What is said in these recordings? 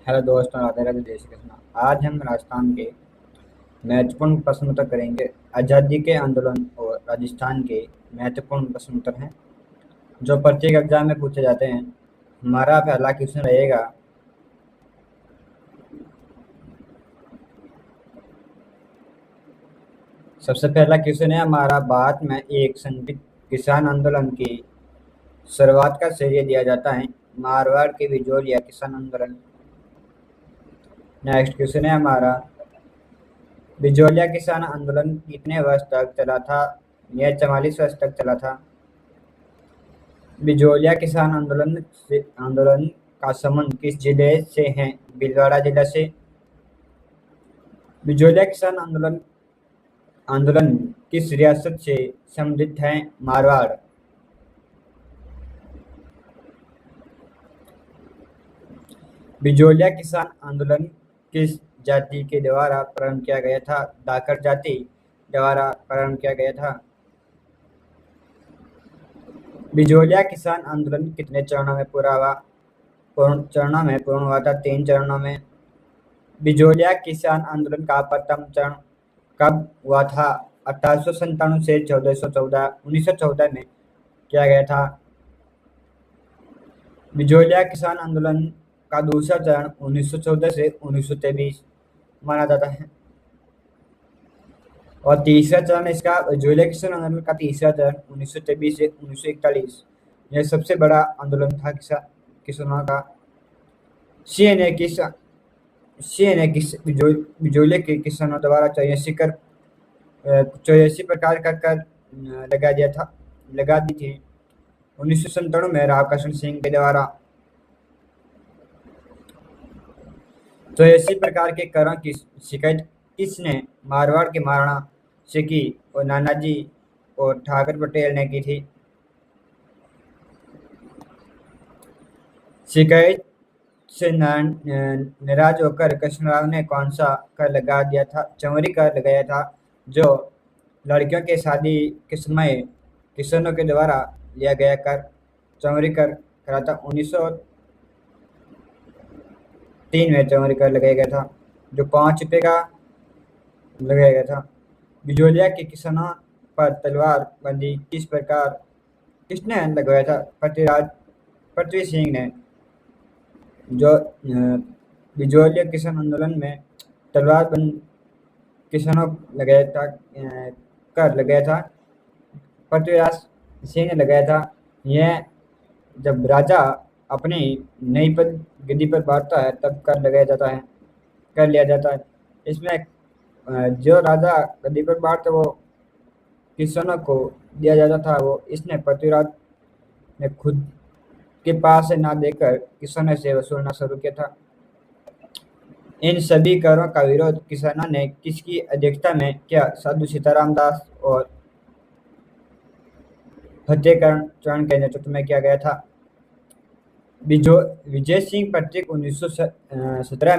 Hello दोस्तों, राधे राधे, जय श्री कृष्ण। आज हम राजस्थान के महत्वपूर्ण प्रश्न उत्तर करेंगे। आज़ादी के आंदोलन और राजस्थान के महत्वपूर्ण प्रश्न उत्तर हैं जो प्रत्येक एग्जाम में पूछे जाते हैं। हमारा पहला क्वेश्चन रहेगा, सबसे पहला क्वेश्चन है हमारा, भारत में एक संगठित किसान आंदोलन की शुरुआत का श्रेय दिया जाता है। मारवाड़ के बिजोलिया किसान आंदोलन। नेक्स्ट क्वेश्चन है हमारा, बिजोलिया किसान आंदोलन कितने वर्ष तक चला था? यह 44 वर्ष तक चला था। बिजोलिया किसान आंदोलन का संबंध किस जिले से है? भीलवाड़ा जिला से। बिजोलिया किसान आंदोलन आंदोलन किस रियासत से संबंधित है? मारवाड़। बिजोलिया किसान आंदोलन किस जाति के द्वारा प्रारंभ किया गया था? धाकड़ जाति द्वारा प्रारंभ किया गया था। बिजोलिया किसान आंदोलन कितने चरणों में पूरा हुआ? पूर्ण हुआ था 3 चरणों में। बिजोलिया किसान आंदोलन का प्रथम चरण कब हुआ था? 1897 से 1414 1914 में किया गया था। बिजोलिया किसान आंदोलन का दूसरा चरण 1914 से 1923 माना जाता है। और तीसरा चरण इसका, बिजोलिया किसान आंदोलन का तीसरा चरण 1923 से 1941, यह सबसे बड़ा आंदोलन था किसानों का। सीएनए बिजोलिया के किसानों द्वारा 84 प्रकार का कर लगा दी थी। 1997 में रावकृष्ण सिंह के द्वारा 84 प्रकार के करों की शिकायत किसने? मारवाड़ के महाराणा से की और नानाजी और ठाकर पटेल ने की थी। शिकायत से नाराज होकर कृष्णराव ने कौन सा कर लगा दिया था? चौरी कर लगाया था, जो लड़कियों के शादी के समय किसानों के द्वारा लिया गया कर। चौरी कर करा था 1903 में। चौरी कर लगाया गया था जो 5 रुपये का लगाया गया था। बिजोलिया के किसानों पर तलवार बंदी किसने लगवाया था? पृथ्वी सिंह ने, जो बिजोलिया किसान आंदोलन में तलवार बंद किसानों लगाया था, कर लगाया था, पृथ्वीराज सिंह ने लगाया था। यह जब राजा अपनी नई पद गद्दी पर बैठता है तब कर लिया जाता है। इसमें जो राजा गद्दी पर बैठता वो किसानों को दिया जाता था, वो इसने पृथ्वीराज ने खुद के पास से ना देकर किसानों से वसूलना शुरू किया था। इन सभी करों का विरोध किसानों ने किसकी अध्यक्षता में किया? साधु सीताराम दास और फतेहकरण चौहान के नेतृत्व में किया गया था। विजय सिंह प्रतीक 1917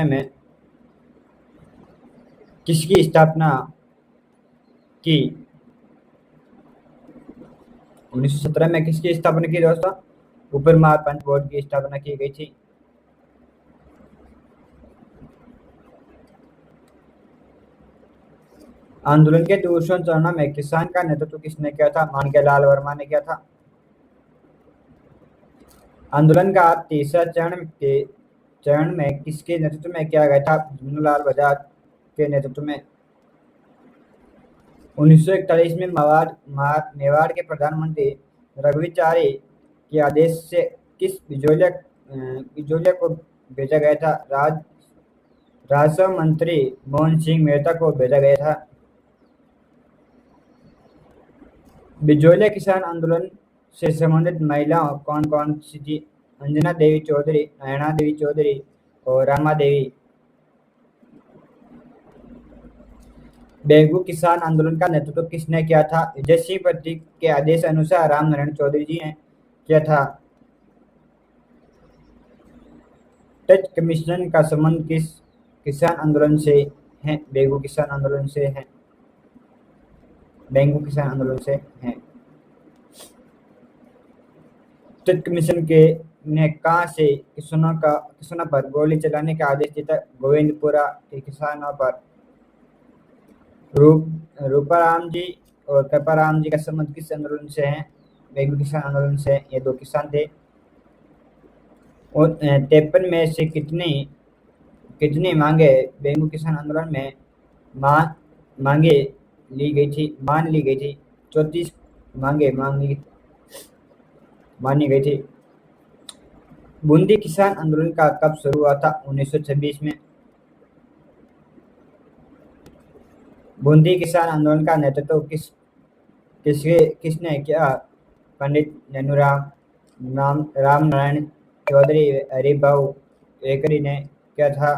में किसकी स्थापना की? 1917 में किसकी स्थापना की दोस्तों? ऊपर मार पंच बोर्ड की स्थापना की गई थी। आंदोलन के दूसरे चरण में किसान का नेतृत्व किसने किया था? माणिक्यलाल वर्मा ने किया था। आंदोलन का तीसरा चरण में किसके नेतृत्व में किया गया था? भीमलाल बजाज के नेतृत्व में। 1941 में मेवाड़ के प्रधानमंत्री रघुवीरचारी के आदेश से किस बिजोलिया को भेजा गया था? राजस्व मंत्री मोहन सिंह मेहता को भेजा गया था। बिजोलिया किसान आंदोलन से संबंधित महिलाओं कौन कौन सी थी? अंजना देवी चौधरी, नयना देवी चौधरी और रामा देवी। बेगू किसान आंदोलन का नेतृत्व किसने किया था? विजय सिंह प्रतीक के आदेश अनुसार राम नारायण चौधरी जी ने किया था। टच कमीशन का संबंध किस किसान आंदोलन से है? बेगू किसान आंदोलन से है। तुर्क मिशन के ने कहाँ से किसानों पर गोली चलाने का आदेश दिया? गोविंदपुरा के किसानों पर। रूप रूपाराम जी और कृपाराम जी का संबंध किस आंदोलन से है? बेगू किसान आंदोलन से। ये दो किसान थे। और 53 में से कितनी कितनी मांगे बेगू किसान आंदोलन में मा, मांगे ली गई थी मान ली गई थी? 34 मांगे मानी गई थी। बूंदी किसान आंदोलन का कब शुरू हुआ था? 1926 में। बूंदी किसान आंदोलन का नेतृत्व किसने किया? पंडित नेनुराम राम नारायण चौधरी हरिभाऊ वेकरी ने किया था।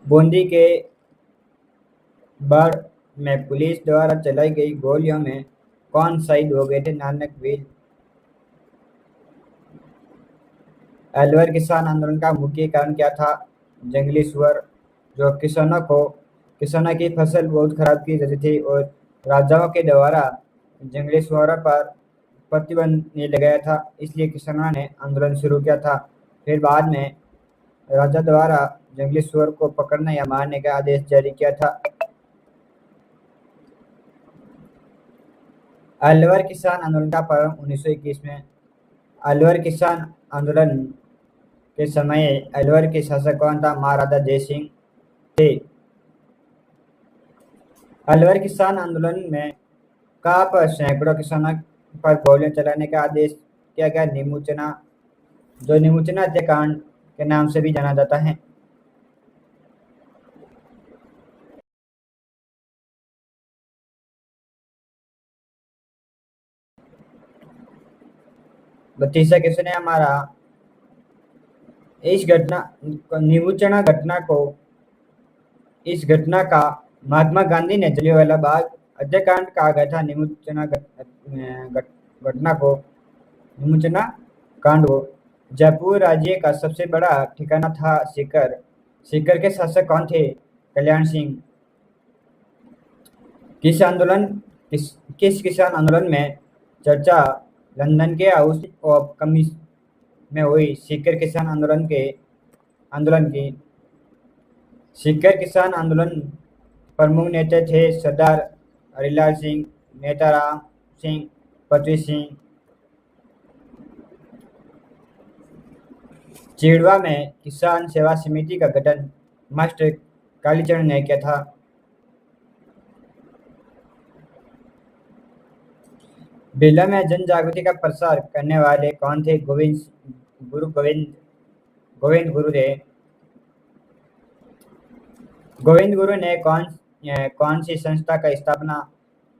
बूंदी के बाढ़ में पुलिस द्वारा चलाई गई गोलियों में कौन शहीद हो गए थे? नानक वीर। अलवर किसान आंदोलन का मुख्य कारण क्या था? जंगली सुअर। जो किसानों की फसल बहुत खराब की जाती थी और राजाओं के द्वारा जंगली सुअरों पर प्रतिबंध नहीं लगाया था, इसलिए किसानों ने आंदोलन शुरू किया था। फिर बाद में राजा द्वारा जंगली सुअर को पकड़ने या मारने का आदेश जारी किया था। अलवर किसान आंदोलन का प्रारंभ 1921 में। अलवर किसान आंदोलन के समय अलवर के शासक कौन था? महाराजा जयसिंह थे। अलवर किसान आंदोलन में कहाँ पर सैकड़ों किसानों पर गोलियां चलाने का आदेश किया गया? नीमूचना, जो नीमूचना हत्याकांड के नाम से भी जाना जाता है। बत्तीसा क्वेश्चन है हमारा। इस घटना नीमूचना घटना को इस घटना का महात्मा गांधी ने जलियांवाला बाग हत्याकांड कहा गया था। घटना को नीमूचना कांड को जयपुर राज्य का सबसे बड़ा ठिकाना था सीकर। सीकर के शासक कौन थे? कल्याण सिंह। किस आंदोलन किस किस किसान आंदोलन में चर्चा लंदन के हाउस ऑफ कॉमन्स में हुई? सीकर किसान आंदोलन की। सीकर किसान आंदोलन प्रमुख नेता थे सरदार हरिलाल सिंह, नेताराम सिंह, पृथ्वी सिंह। चिड़वा में किसान सेवा समिति का गठन मास्टर कालीचरण ने किया था। बेला में जन जागृति का प्रसार करने वाले कौन थे? गोविंद गुरु थे। गोविंद गुरु ने कौन सी संस्था का स्थापना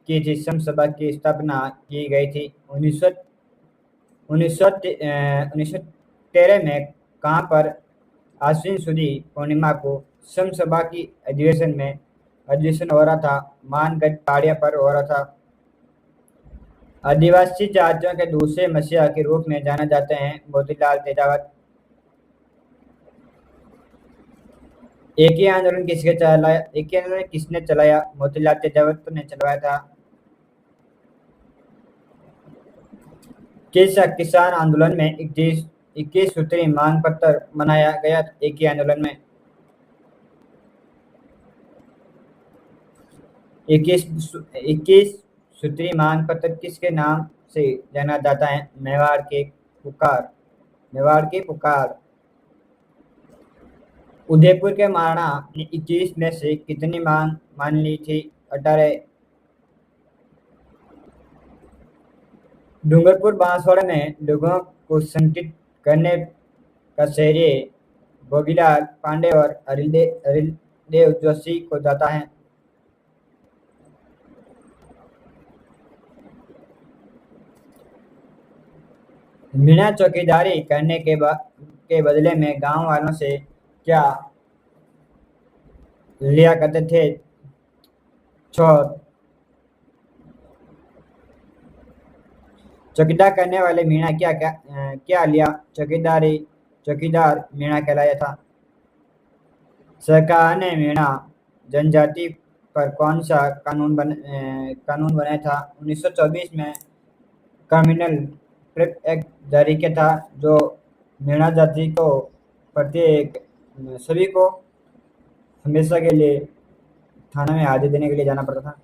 की थी? सम सभा की स्थापना की गई थी। 1913 में कहाँ पर आश्विन शुदी पूर्णिमा को सम सभा की अधिवेशन हो रहा था? मानगढ़ पहाड़ियों पर हो रहा था। आदिवासी जातियों के दूसरे मसीहा के रूप में जाना जाते हैं मोतीलाल तेजावत। एक ही आंदोलन किसने चलाया? मोतीलाल तेजावत ने चलवाया था। किस किसान आंदोलन में 21 सूत्री मांग पत्र बनाया गया? एक ही आंदोलन में। 21 सूत्री मांग पत्र किसके नाम से जाना जाता है? मेवाड़ की पुकार। उदयपुर के महाराणा ने 21 में से कितनी मांग मान ली थी? 18। डूंगरपुर बांसवाड़ा में लोगों को संगठित करने का श्रेय भोगीलाल पांडे और हरिदेव जोशी को जाता है। बिना चौकीदारी करने के बदले में गांव वालों से क्या लिया करते थे? छूट। चौकीदार करने वाले मीणा क्या लिया? चौकीदार मीणा कहलाया था। सरकार ने मीणा जनजाति पर कौन सा कानून बनाया था? 1924 में क्रिमिनल प्रेप एक्ट जारी किया था, जो निर्णय जाति को प्रत्येक सभी को हमेशा के लिए थाना में हाजिर देने के लिए जाना पड़ता था।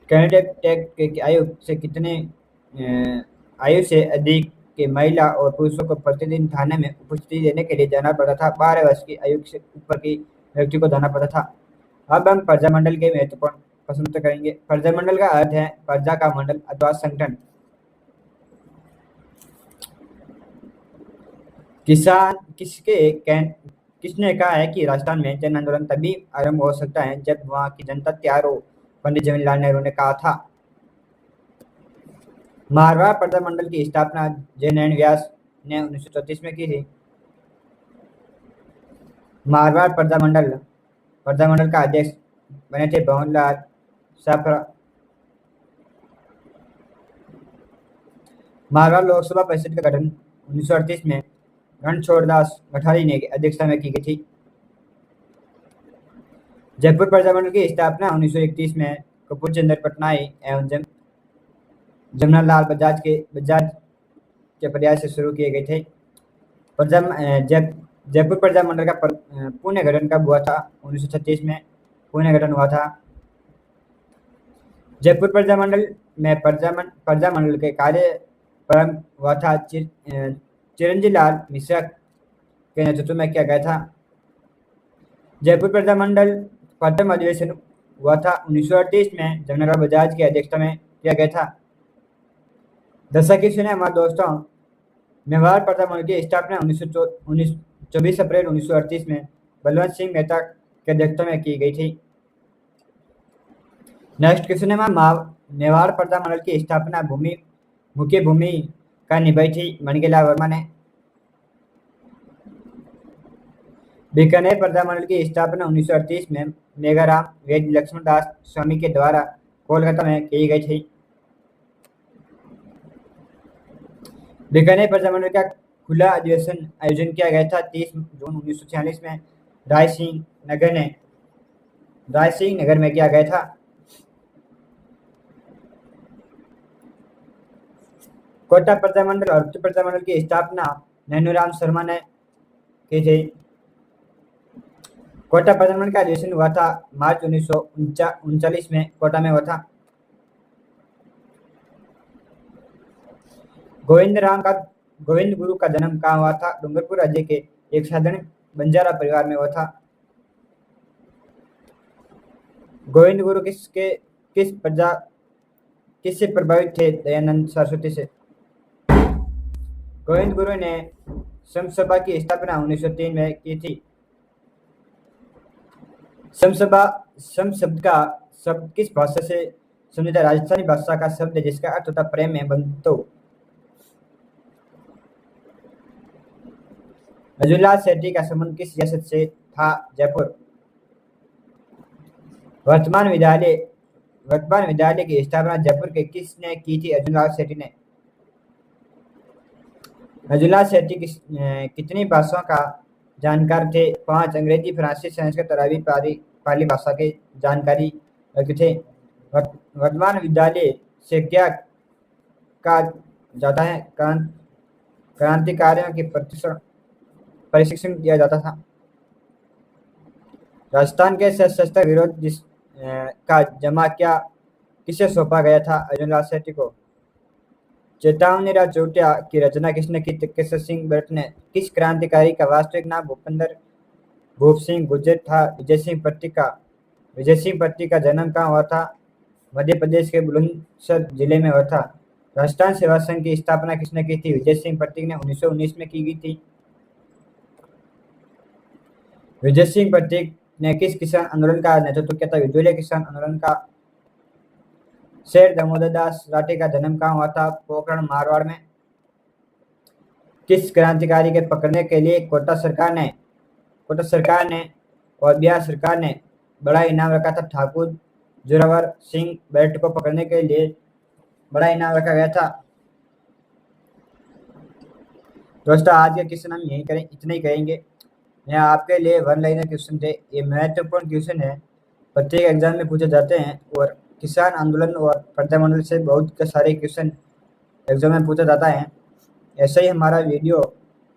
कैंडिडेट टैग के आयु से अधिक के महिला और पुरुषों को प्रतिदिन थाने में उपस्थिति देने के लिए जाना पड़ता था। 12 वर्ष की आयु से ऊपर की व्यक्ति को जाना पड़ता था। अब हम प्रजामंडल के महत्वपूर्ण प्रश्नोत्तर करेंगे। प्रजामंडल का अर्थ है प्रजा का मंडल अथवा संगठन। किसने कहा है कि राजस्थान में जन आंदोलन तभी आरंभ हो सकता है जब वहां की जनता तैयार हो? पंडित जवाहरलाल नेहरू ने कहा था। मारवाड़ प्रजामंडल की स्थापना जय नारायण व्यास ने 1934 में की थी। मारवाड़ प्रजामंडल का अध्यक्ष बने थे भवनलाल साफरा। मारवाड़ लोकसभा परिषद का गठन 1938 में रणछोड़दास गठारी ने अध्यक्षता में की गई थी। जयपुर प्रजामंडल की स्थापना 1931 में कपूर चंद्र पटनायक एवं जमनालाल बजाज के प्रयास से शुरू किए गए थे। जयपुर प्रजामंडल का पुनः गठन कब हुआ था? 1936 में पुनः गठन हुआ था। जयपुर प्रजामंडल में प्रजामंडल के कार्य प्रारंभ हुआ था चिरंजीव लाल मिश्रा के नेतृत्व में किया गया था। जयपुर प्रजामंडल प्रथम अधिवेशन हुआ था 1938 में जमनालाल बजाज की अध्यक्षता में किया गया था। दर्शक की सुने हमारे दोस्तों, मेवाड़ प्रजामंडल की स्थापना 24 अप्रैल 1938 में बलवंत सिंह मेहता की अध्यक्षता में की गई थी। नेक्स्ट क्वेश्चन है, मेवाड़ प्रजामंडल की स्थापना मुख्य भूमिका निभाई थी मणिकेला वर्मा ने। बीकानेर प्रजामंडल की स्थापना 1938 में मेघाराम वेद लक्ष्मण दास स्वामी के द्वारा कोलकाता में की गई थी। बीकानेर प्रजामंडल का खुला अधिवेशन आयोजन किया गया था 30 जून 1946 में राय सिंह नगर में किया गया था। कोटा प्रजामंडल और उत्तर प्रजामंडल की स्थापना नैनूराम शर्मा ने की थी। कोटा प्रजामंडल का अधिवेशन हुआ था मार्च 1939 में कोटा में हुआ था। गोविंद गुरु का जन्म कहाँ हुआ था? डूंगरपुर राज्य के एक साधारण बंजारा परिवार में हुआ था। गोविंद गुरु किससे प्रभावित थे? दयानंद सरस्वती से। गोविंद गुरु ने समसभा की स्थापना 1903 में की थी। सम शब्द का शब्द किस भाषा से संबंधित? राजस्थानी भाषा का शब्द है जिसका अर्थ होता प्रेम में बंधुत्व। नजरुल्लाह सेठी का संबंध किस रियासत से था? जयपुर। वर्तमान विद्यालय की स्थापना जयपुर के किसने की थी? अर्जुनलाल सेठी ने। नजरुल्लाह सेठी कितनी भाषाओं का जानकार थे? 5। अंग्रेजी, फ्रांसीसी, संस्कृत और अरबी पाली भाषा के जानकारी रखते थे। वर्तमान विद्यालय से क्या कहा जाता है? क्रांतिकारियों की प्रशिक्षण दिया जाता था। राजस्थान के सशस्त्र विरोध का जमा किसे सौंपा गया था? अर्जुनलाल सेठी को। चेतावनी राव चौटिया की रचना किसने की? केसर सिंह बर्ट ने। किस क्रांतिकारी का वास्तविक नाम भूप सिंह गुर्जर था? विजय सिंह पट्टी का जन्म कहाँ हुआ था? मध्य प्रदेश के बुलंदशहर जिले में हुआ था। राजस्थान सेवा संघ की स्थापना किसने की थी? विजय सिंह पट्टी ने 1919 में की गई थी। विजय सिंह पट्टी ने किस किसान आंदोलन का नेतृत्व किया था? विद्रोही किसान आंदोलन का। शेर दामोदर दास राठे का जन्म कहाँ हुआ था? पोखरण, मारवाड़ में। किस क्रांतिकारी के पकड़ने के लिए कोटा सरकार ने और बिहार सरकार ने बड़ा इनाम रखा था? ठाकुर जोरावर सिंह बेल्ट को पकड़ने के लिए बड़ा इनाम रखा गया था। दोस्तों, आज के क्वेश्चन हम इतना ही करेंगे। मैं आपके लिए वन लाइनर क्वेश्चन थे। ये महत्वपूर्ण क्वेश्चन है, प्रत्येक एग्जाम में पूछे जाते हैं और किसान आंदोलन और प्रजामंडल से बहुत सारे क्वेश्चन एग्जाम में पूछा जाता है। ऐसे ही हमारा वीडियो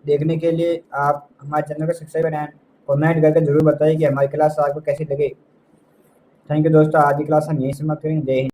देखने के लिए आप हमारे चैनल को सब्सक्राइब करें, कमेंट करके जरूर बताइए कि हमारी क्लास आपको कैसी लगी। थैंक यू दोस्तों, आज की क्लास हम यहीं समाप्त करेंगे। जय हिंद।